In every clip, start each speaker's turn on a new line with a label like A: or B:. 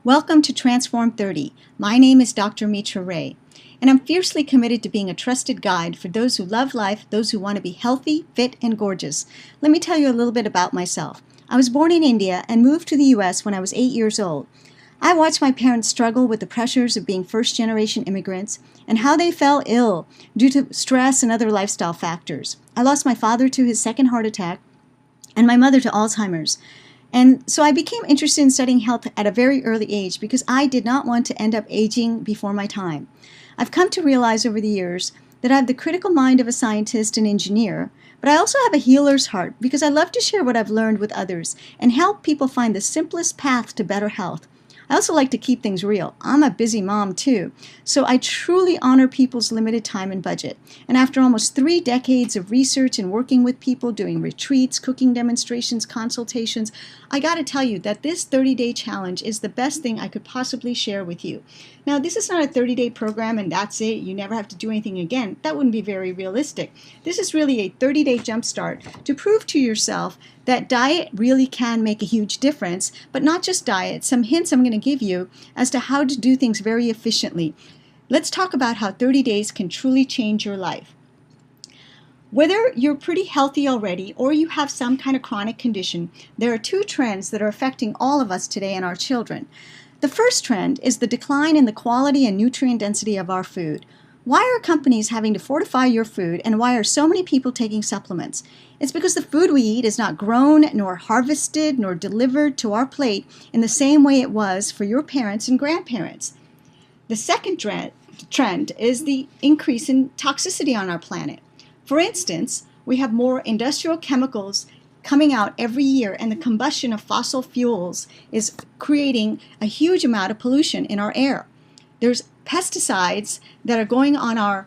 A: Welcome to Transform 30. My name is Dr. Mitra Ray, and I'm fiercely committed to being a trusted guide for those who love life, those who want to be healthy, fit, and gorgeous. Let me tell you a little bit about myself. I was born in India and moved to the U.S. when I was 8 years old. I watched my parents struggle with the pressures of being first-generation immigrants and how they fell ill due to stress and other lifestyle factors. I lost my father to his second heart attack and my mother to Alzheimer's. And so I became interested in studying health at a very early age because I did not want to end up aging before my time. I've come to realize over the years that I have the critical mind of a scientist and engineer, but I also have a healer's heart because I love to share what I've learned with others and help people find the simplest path to better health. I also like to keep things real. I'm a busy mom too, so I truly honor people's limited time and budget. And after almost 3 decades of research and working with people, doing retreats, cooking demonstrations, consultations, I got to tell you that this 30-day challenge is the best thing I could possibly share with you. Now, this is not a 30-day program and that's it. You never have to do anything again. That wouldn't be very realistic. This is really a 30-day jumpstart to prove to yourself that diet really can make a huge difference, but not just diet. Some hints I'm going to give you as to how to do things very efficiently. Let's talk about how 30 days can truly change your life. Whether you're pretty healthy already or you have some kind of chronic condition, there are 2 trends that are affecting all of us today and our children. The first trend is the decline in the quality and nutrient density of our food. Why are companies having to fortify your food, and why are so many people taking supplements? It's because the food we eat is not grown, nor harvested, nor delivered to our plate in the same way it was for your parents and grandparents. The second trend is the increase in toxicity on our planet. For instance, we have more industrial chemicals coming out every year, and the combustion of fossil fuels is creating a huge amount of pollution in our air. There's pesticides that are going on our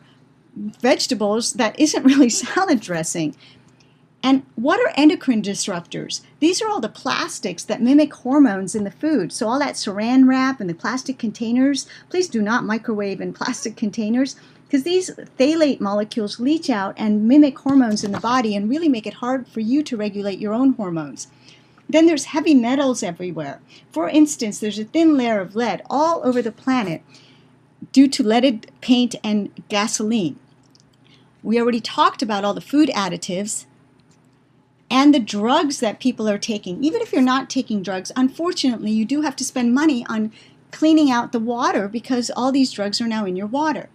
A: vegetables that isn't really salad dressing. And what are endocrine disruptors? These are all the plastics that mimic hormones in the food. So all that saran wrap and the plastic containers, please do not microwave in plastic containers, because these phthalate molecules leach out and mimic hormones in the body and really make it hard for you to regulate your own hormones. Then there's heavy metals everywhere. For instance, there's a thin layer of lead all over the planet due to leaded paint and gasoline. We already talked about all the food additives and the drugs that people are taking. Even if you're not taking drugs, unfortunately, you do have to spend money on cleaning out the water because all these drugs are now in your water.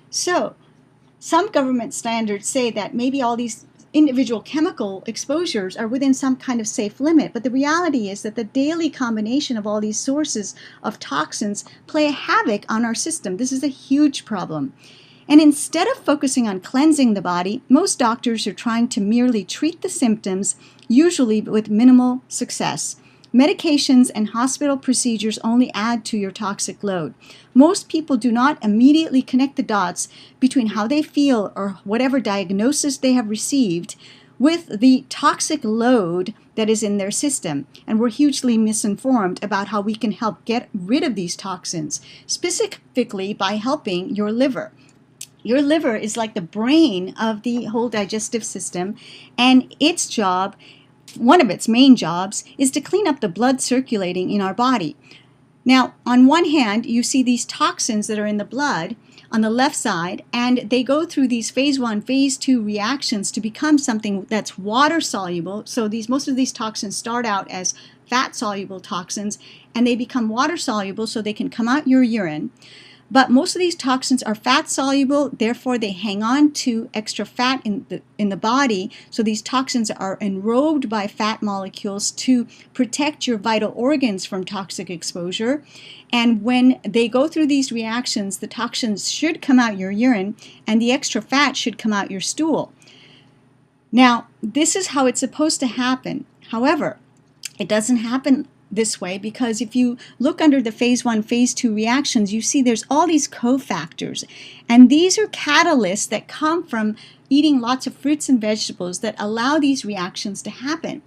A: So, some government standards say that maybe all these individual chemical exposures are within some kind of safe limit, but the reality is that the daily combination of all these sources of toxins play a havoc on our system. This is a huge problem. And instead of focusing on cleansing the body, most doctors are trying to merely treat the symptoms, usually with minimal success. Medications and hospital procedures only add to your toxic load. Most people do not immediately connect the dots between how they feel or whatever diagnosis they have received with the toxic load that is in their system. And we're hugely misinformed about how we can help get rid of these toxins, specifically by helping your liver. Your liver is like the brain of the whole digestive system, and its job, one of its main jobs, is to clean up the blood circulating in our body. Now, on one hand, you see these toxins that are in the blood on the left side, and they go through these phase 1, phase 2 reactions to become something that's water soluble. So most of these toxins start out as fat soluble toxins, and they become water soluble so they can come out your urine. But most of these toxins are fat soluble, therefore they hang on to extra fat in the body. So these toxins are enrobed by fat molecules to protect your vital organs from toxic exposure. And when they go through these reactions, the toxins should come out your urine and the extra fat should come out your stool. Now, this is how it's supposed to happen. However, it doesn't happen this way because if you look under the phase 1, phase 2 reactions, you see there's all these cofactors. And these are catalysts that come from eating lots of fruits and vegetables that allow these reactions to happen.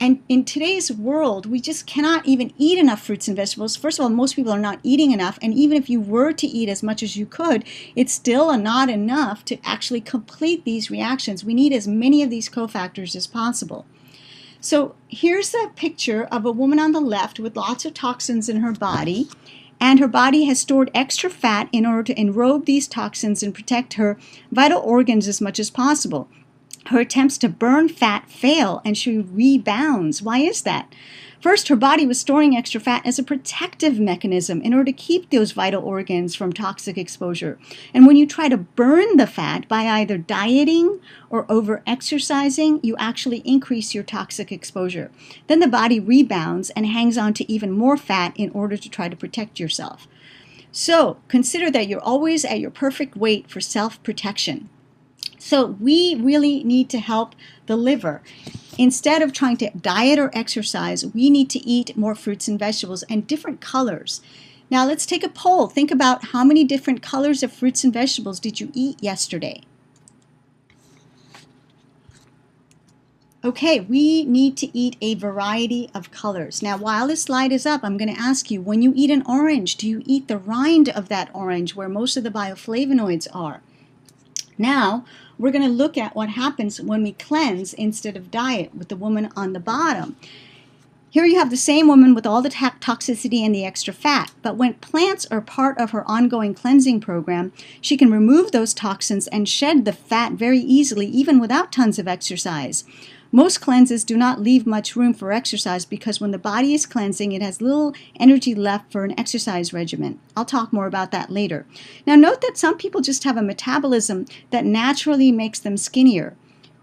A: And in today's world, we just cannot even eat enough fruits and vegetables. First of all, most people are not eating enough. And even if you were to eat as much as you could, it's still not enough to actually complete these reactions. We need as many of these cofactors as possible. So here's a picture of a woman on the left with lots of toxins in her body, and her body has stored extra fat in order to enrobe these toxins and protect her vital organs as much as possible. Her attempts to burn fat fail and she rebounds. Why is that? First, her body was storing extra fat as a protective mechanism in order to keep those vital organs from toxic exposure. And when you try to burn the fat by either dieting or over-exercising, you actually increase your toxic exposure. Then the body rebounds and hangs on to even more fat in order to try to protect yourself. So consider that you're always at your perfect weight for self-protection. So we really need to help the liver. Instead of trying to diet or exercise, we need to eat more fruits and vegetables and different colors. Now let's take a poll. Think about how many different colors of fruits and vegetables did you eat yesterday? Okay, we need to eat a variety of colors. Now, while this slide is up, I'm going to ask you, when you eat an orange, do you eat the rind of that orange where most of the bioflavonoids are? Now, we're going to look at what happens when we cleanse instead of diet with the woman on the bottom. Here you have the same woman with all the toxicity and the extra fat, but when plants are part of her ongoing cleansing program, she can remove those toxins and shed the fat very easily, even without tons of exercise. Most cleanses do not leave much room for exercise because when the body is cleansing, it has little energy left for an exercise regimen. I'll talk more about that later. Now note that some people just have a metabolism that naturally makes them skinnier,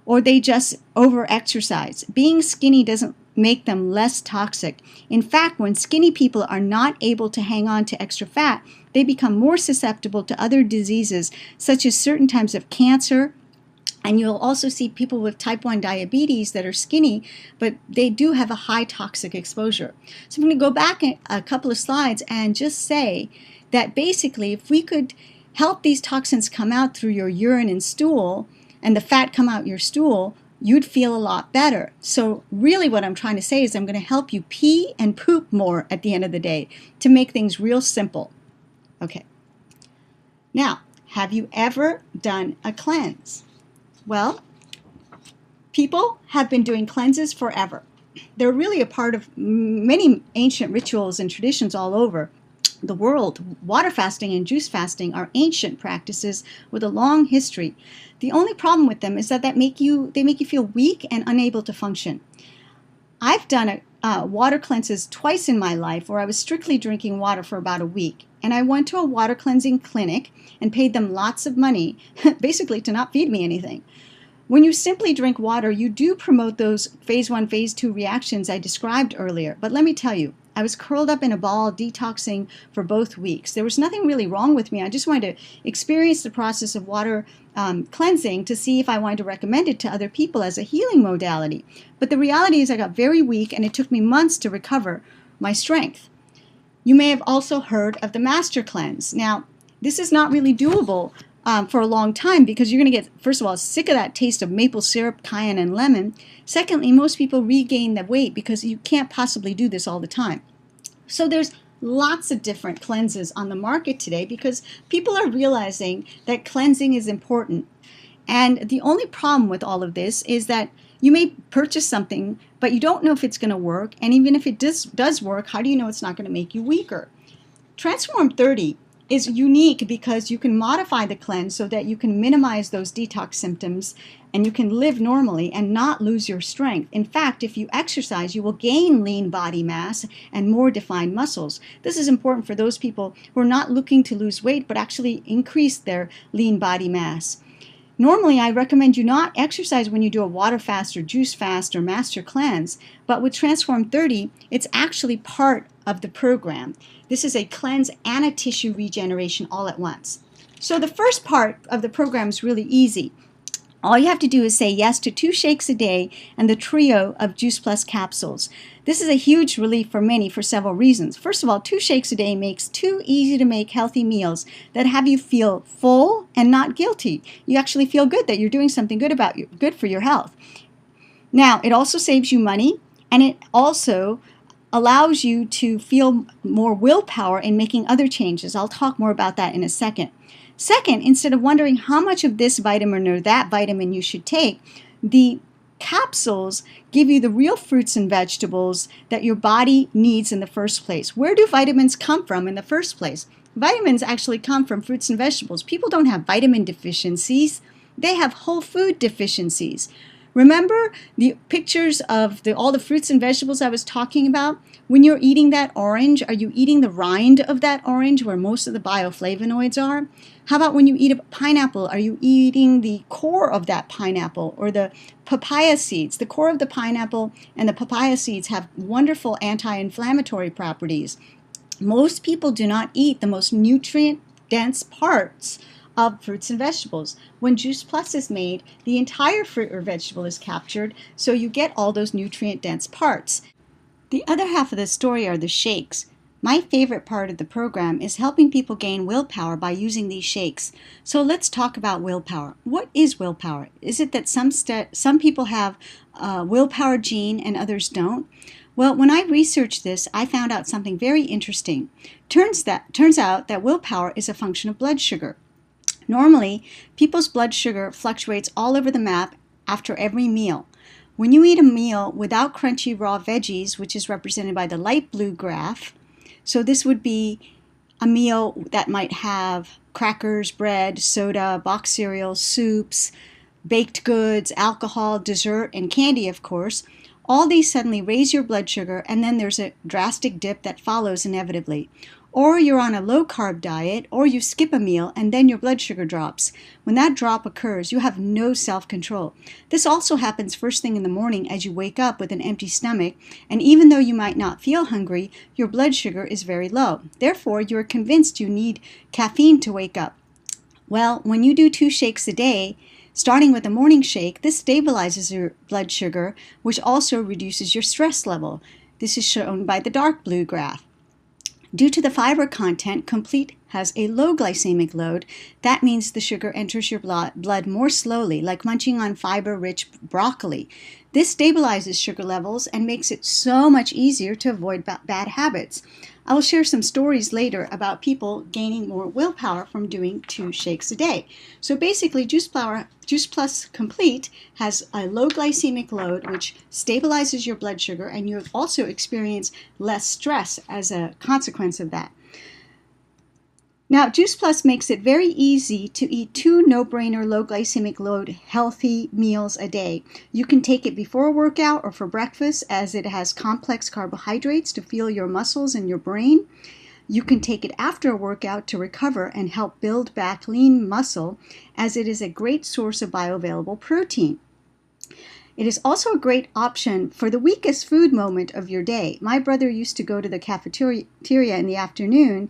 A: or they just over-exercise. Being skinny doesn't make them less toxic. In fact, when skinny people are not able to hang on to extra fat, they become more susceptible to other diseases, such as certain types of cancer. And you'll also see people with type 1 diabetes that are skinny, but they do have a high toxic exposure. So I'm going to go back a couple of slides and just say that basically if we could help these toxins come out through your urine and stool, and the fat come out your stool, you'd feel a lot better. So really what I'm trying to say is I'm going to help you pee and poop more at the end of the day to make things real simple. Okay. Now, have you ever done a cleanse? Well, people have been doing cleanses forever. They're really a part of many ancient rituals and traditions all over the world. Water fasting and juice fasting are ancient practices with a long history. The only problem with them is that they make you feel weak and unable to function. I've done water cleanses twice in my life where I was strictly drinking water for about a week. And I went to a water cleansing clinic and paid them lots of money, basically to not feed me anything. When you simply drink water, you do promote those phase 1, phase 2 reactions I described earlier. But let me tell you, I was curled up in a ball detoxing for both weeks. There was nothing really wrong with me. I just wanted to experience the process of water cleansing to see if I wanted to recommend it to other people as a healing modality. But the reality is I got very weak and it took me months to recover my strength. You may have also heard of the Master Cleanse. Now, this is not really doable for a long time because you're going to get, first of all, sick of that taste of maple syrup, cayenne, and lemon. Secondly, most people regain the weight because you can't possibly do this all the time. So there's lots of different cleanses on the market today because people are realizing that cleansing is important. And the only problem with all of this is that you may purchase something, but you don't know if it's going to work. And even if it does work, how do you know it's not going to make you weaker? Transform 30 is unique because you can modify the cleanse so that you can minimize those detox symptoms and you can live normally and not lose your strength. In fact, if you exercise, you will gain lean body mass and more defined muscles. This is important for those people who are not looking to lose weight but actually increase their lean body mass. Normally, I recommend you not exercise when you do a water fast or juice fast or master cleanse, but with Transform 30, it's actually part of the program. This is a cleanse and a tissue regeneration all at once. So the first part of the program is really easy. All you have to do is say yes to 2 shakes a day and the trio of Juice Plus capsules. This is a huge relief for many for several reasons. First of all, 2 shakes a day makes 2 easy-to-make healthy meals that have you feel full and not guilty. You actually feel good that you're doing something good for your health. Now, it also saves you money, and it also allows you to feel more willpower in making other changes. I'll talk more about that in a second. Second, instead of wondering how much of this vitamin or that vitamin you should take, the capsules give you the real fruits and vegetables that your body needs in the first place. Where do vitamins come from in the first place? Vitamins actually come from fruits and vegetables. People don't have vitamin deficiencies. They have whole food deficiencies. Remember the pictures of all the fruits and vegetables I was talking about? When you're eating that orange, are you eating the rind of that orange where most of the bioflavonoids are? How about when you eat a pineapple, are you eating the core of that pineapple or the papaya seeds? The core of the pineapple and the papaya seeds have wonderful anti-inflammatory properties. Most people do not eat the most nutrient-dense parts of fruits and vegetables. When Juice Plus is made, the entire fruit or vegetable is captured, so you get all those nutrient-dense parts. The other half of the story are the shakes. My favorite part of the program is helping people gain willpower by using these shakes. So let's talk about willpower. What is willpower? Is it that some people have a willpower gene and others don't? Well, when I researched this, I found out something very interesting. Turns out that willpower is a function of blood sugar. Normally, people's blood sugar fluctuates all over the map after every meal. When you eat a meal without crunchy raw veggies, which is represented by the light blue graph, so this would be a meal that might have crackers, bread, soda, box cereal, soups, baked goods, alcohol, dessert, and candy, of course. All these suddenly raise your blood sugar, and then there's a drastic dip that follows inevitably. Or you're on a low-carb diet, or you skip a meal, and then your blood sugar drops. When that drop occurs, you have no self-control. This also happens first thing in the morning as you wake up with an empty stomach, and even though you might not feel hungry, your blood sugar is very low. Therefore, you're convinced you need caffeine to wake up. Well, when you do 2 shakes a day, starting with a morning shake, this stabilizes your blood sugar, which also reduces your stress level. This is shown by the dark blue graph. Due to the fiber content, Complete has a low glycemic load. That means the sugar enters your blood more slowly, like munching on fiber-rich broccoli. This stabilizes sugar levels and makes it so much easier to avoid bad habits. I will share some stories later about people gaining more willpower from doing 2 shakes a day. So basically, Juice Plus Complete has a low glycemic load, which stabilizes your blood sugar, and you also experience less stress as a consequence of that. Now, Juice Plus makes it very easy to eat 2 no-brainer low glycemic load healthy meals a day. You can take it before a workout or for breakfast, as it has complex carbohydrates to fuel your muscles and your brain. You can take it after a workout to recover and help build back lean muscle, as it is a great source of bioavailable protein. It is also a great option for the weakest food moment of your day. My brother used to go to the cafeteria in the afternoon,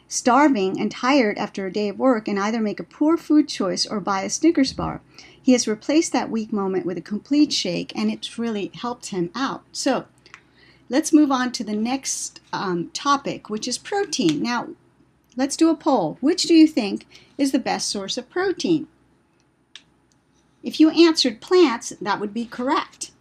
A: starving and tired after a day of work, and either make a poor food choice or buy a Snickers bar. He has replaced that weak moment with a complete shake, and it's really helped him out. So let's move on to the next topic, which is protein. Now, let's do a poll. Which do you think is the best source of protein? If you answered plants, that would be correct.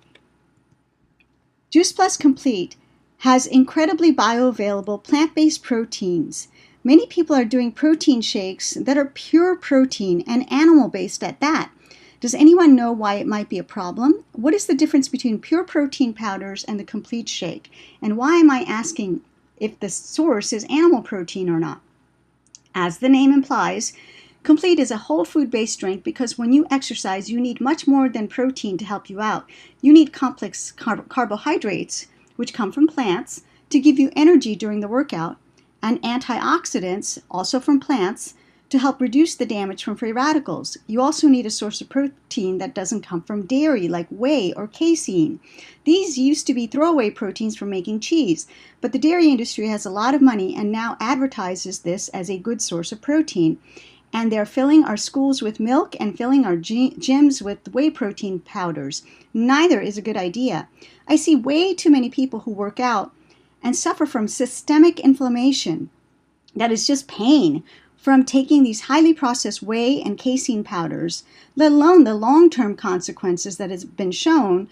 A: Juice Plus Complete has incredibly bioavailable plant-based proteins. Many people are doing protein shakes that are pure protein and animal-based at that. Does anyone know why it might be a problem? What is the difference between pure protein powders and the complete shake? And why am I asking if the source is animal protein or not? As the name implies, Complete is a whole food-based drink because when you exercise, you need much more than protein to help you out. You need complex carbohydrates, which come from plants, to give you energy during the workout, and antioxidants, also from plants, to help reduce the damage from free radicals. You also need a source of protein that doesn't come from dairy, like whey or casein. These used to be throwaway proteins for making cheese, but the dairy industry has a lot of money and now advertises this as a good source of protein. And they're filling our schools with milk and filling our gyms with whey protein powders. Neither is a good idea. I see way too many people who work out and suffer from systemic inflammation, that is just pain, from taking these highly processed whey and casein powders, let alone the long-term consequences that has been shown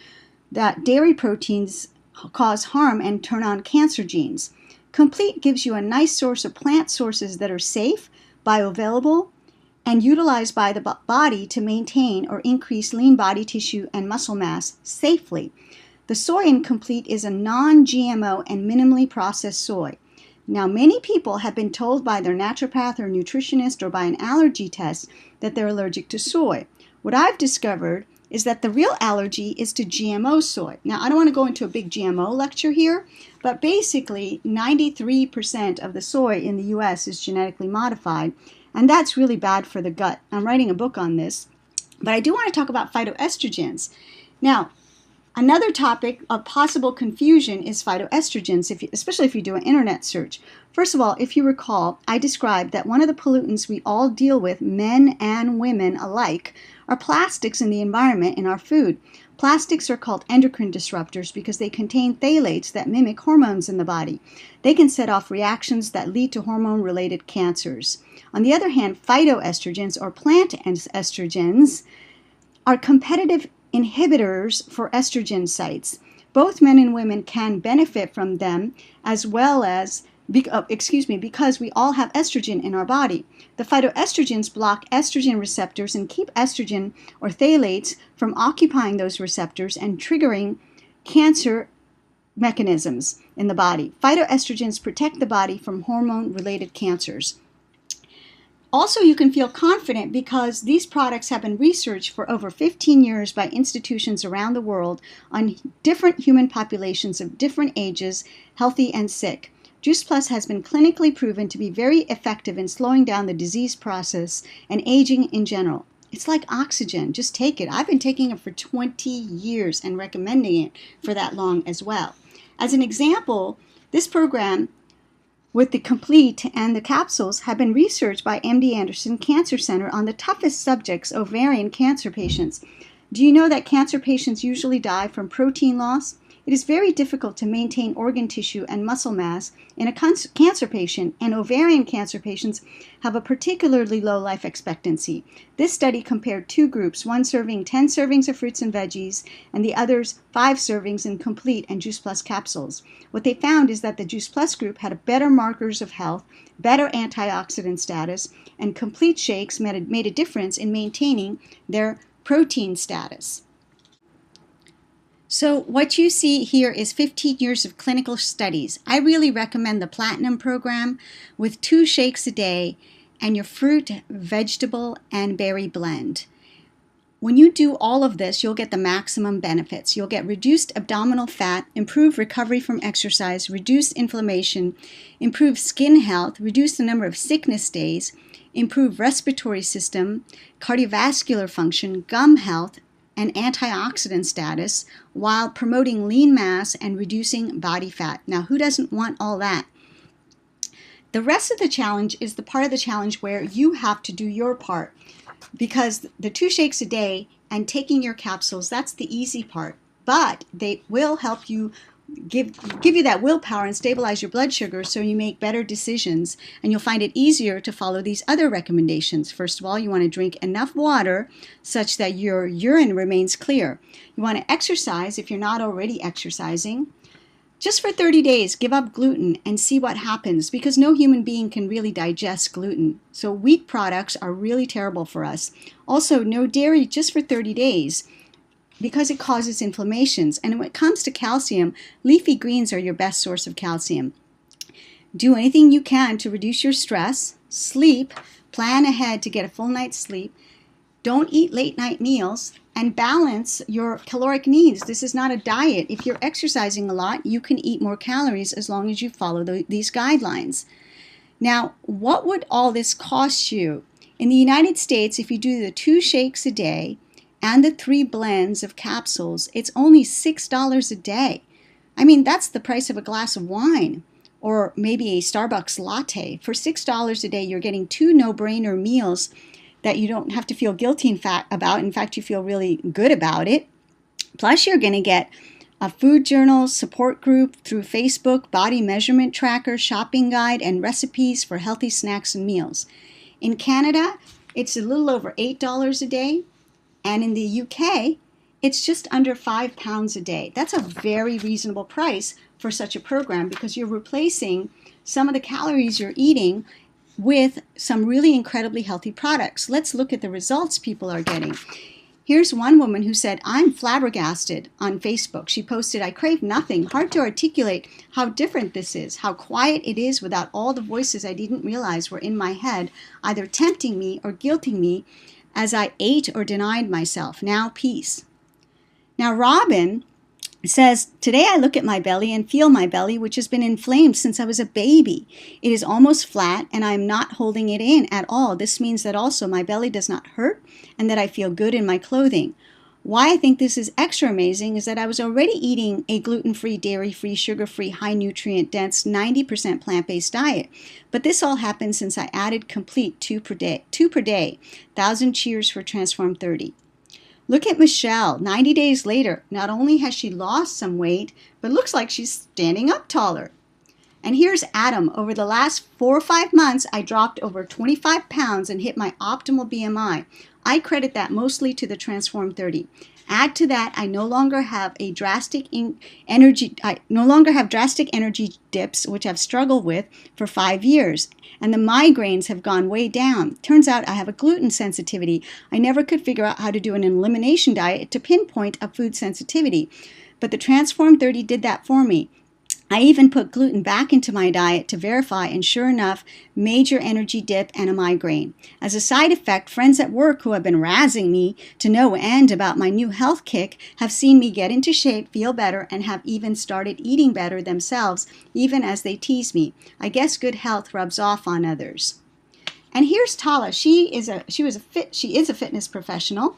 A: that dairy proteins cause harm and turn on cancer genes. Complete gives you a nice source of plant sources that are safe, bioavailable, and utilized by the body to maintain or increase lean body tissue and muscle mass safely. The soy in Complete is a non-GMO and minimally processed soy. Now, many people have been told by their naturopath or nutritionist or by an allergy test that they're allergic to soy. What I've discovered is that the real allergy is to GMO soy. Now, I don't want to go into a big GMO lecture here, but basically 93% of the soy in the US is genetically modified, and that's really bad for the gut. I'm writing a book on this, but I do want to talk about phytoestrogens. Now, another topic of possible confusion is phytoestrogens, especially if you do an internet search. First of all, if you recall, I described that one of the pollutants we all deal with, men and women alike, are plastics in the environment in our food. Plastics are called endocrine disruptors because they contain phthalates that mimic hormones in the body. They can set off reactions that lead to hormone-related cancers. On the other hand, phytoestrogens, or plant estrogens, are competitive inhibitors for estrogen sites. Both men and women can benefit from them as well as, because we all have estrogen in our body. The phytoestrogens block estrogen receptors and keep estrogen or phthalates from occupying those receptors and triggering cancer mechanisms in the body. Phytoestrogens protect the body from hormone-related cancers. Also, you can feel confident because these products have been researched for over 15 years by institutions around the world on different human populations of different ages, healthy and sick. Juice Plus has been clinically proven to be very effective in slowing down the disease process and aging in general. It's like oxygen. Just take it. I've been taking it for 20 years and recommending it for that long as well. As an example, this program with the Complete and the capsules have been researched by MD Anderson Cancer Center on the toughest subjects, ovarian cancer patients. Do you know that cancer patients usually die from protein loss? It is very difficult to maintain organ tissue and muscle mass in a cancer patient, and ovarian cancer patients have a particularly low life expectancy. This study compared two groups, one serving 10 servings of fruits and veggies, and the others 5 servings in Complete and Juice Plus capsules. What they found is that the Juice Plus group had better markers of health, better antioxidant status, and Complete shakes made a difference in maintaining their protein status. So what you see here is 15 years of clinical studies. I really recommend the Platinum program with 2 shakes a day and your fruit, vegetable, and berry blend. When you do all of this, you'll get the maximum benefits. You'll get reduced abdominal fat, improved recovery from exercise, reduced inflammation, improved skin health, reduce the number of sickness days, improve respiratory system, cardiovascular function, gum health, and antioxidant status while promoting lean mass and reducing body fat. Now, who doesn't want all that? The rest of the challenge is the part of the challenge where you have to do your part, because the 2 shakes a day and taking your capsules, that's the easy part, but they will help you give you that willpower and stabilize your blood sugar so you make better decisions, and you'll find it easier to follow these other recommendations. First of all, you want to drink enough water such that your urine remains clear. You want to exercise if you're not already exercising. Just for 30 days, give up gluten and see what happens, because no human being can really digest gluten. So wheat products are really terrible for us. Also, no dairy just for 30 days. Because it causes inflammations. And when it comes to calcium, leafy greens are your best source of calcium. Do anything you can to reduce your stress, sleep, plan ahead to get a full night's sleep, don't eat late night meals, and balance your caloric needs. This is not a diet. If you're exercising a lot, you can eat more calories as long as you follow these guidelines. Now, what would all this cost you? In the United States, if you do the 2 shakes a day, and the 3 blends of capsules, it's only $6 a day. I mean, that's the price of a glass of wine or maybe a Starbucks latte. For $6 a day, you're getting 2 no-brainer meals that you don't have to feel guilty about. In fact, you feel really good about it. Plus, you're going to get a food journal, support group through Facebook, body measurement tracker, shopping guide, and recipes for healthy snacks and meals. In Canada, it's a little over $8 a day. And in the UK, it's just under £5 a day. That's a very reasonable price for such a program because you're replacing some of the calories you're eating with some really incredibly healthy products. Let's look at the results people are getting. Here's one woman who said, "I'm flabbergasted" on Facebook. She posted, "I crave nothing. Hard to articulate how different this is, how quiet it is without all the voices I didn't realize were in my head, either tempting me or guilting me as I ate or denied myself. Now peace." Now Robin says, "Today I look at my belly and feel my belly, which has been inflamed since I was a baby. It is almost flat and I am not holding it in at all. This means that also my belly does not hurt and that I feel good in my clothing. Why I think this is extra amazing is that I was already eating a gluten-free, dairy-free, sugar-free, high nutrient dense, 90% plant-based diet. But this all happened since I added complete two per day. 1,000 cheers for Transform 30. Look at Michelle. 90 days later, not only has she lost some weight, but looks like she's standing up taller. And here's Adam. Over the last 4 or 5 months, I dropped over 25 pounds and hit my optimal BMI. I credit that mostly to the Transform 30. Add to that, I no longer have drastic energy dips, which I've struggled with for 5 years. And the migraines have gone way down. Turns out I have a gluten sensitivity. I never could figure out how to do an elimination diet to pinpoint a food sensitivity. But the Transform 30 did that for me. I even put gluten back into my diet to verify, and sure enough, major energy dip and a migraine. As a side effect, friends at work who have been razzing me to no end about my new health kick have seen me get into shape, feel better, and have even started eating better themselves, even as they tease me. I guess good health rubs off on others. And here's Tala. She is a fitness professional.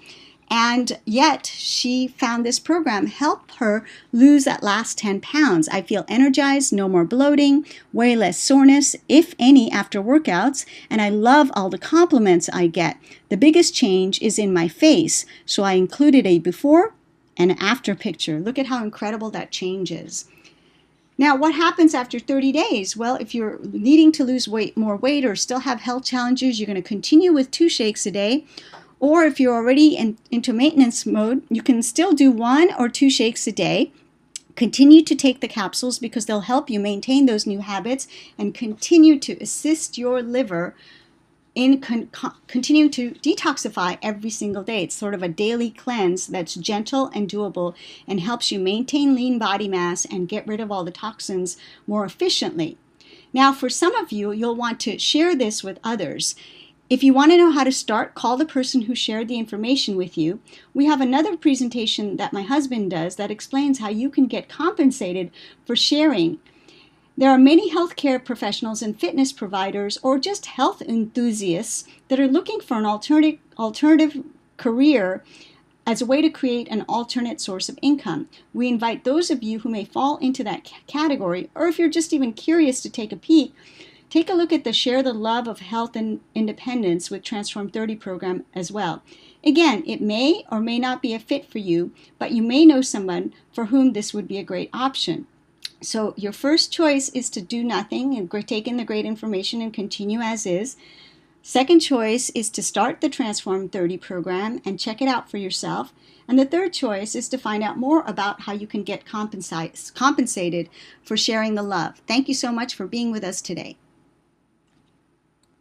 A: And yet she found this program help her lose that last 10 pounds. I feel energized, no more bloating, way less soreness, if any, after workouts, and I love all the compliments I get. The biggest change is in my face, so I included a before and after picture. Look at how incredible that change is. Now, what happens after 30 days? Well, if you're needing to lose more weight or still have health challenges, you're going to continue with 2 shakes a day. Or if you're already into maintenance mode, you can still do 1 or 2 shakes a day. Continue to take the capsules because they'll help you maintain those new habits and continue to assist your liver in continue to detoxify every single day. It's sort of a daily cleanse that's gentle and doable and helps you maintain lean body mass and get rid of all the toxins more efficiently. Now, for some of you, you'll want to share this with others. If you want to know how to start, call the person who shared the information with you. We have another presentation that my husband does that explains how you can get compensated for sharing. There are many healthcare professionals and fitness providers or just health enthusiasts that are looking for an alternative career as a way to create an alternate source of income. We invite those of you who may fall into that category, or if you're just even curious to take a peek, take a look at the Share the Love of Health and Independence with Transform 30 program as well. Again, it may or may not be a fit for you, but you may know someone for whom this would be a great option. So your first choice is to do nothing and take in the great information and continue as is. Second choice is to start the Transform 30 program and check it out for yourself. And the third choice is to find out more about how you can get compensated for sharing the love. Thank you so much for being with us today.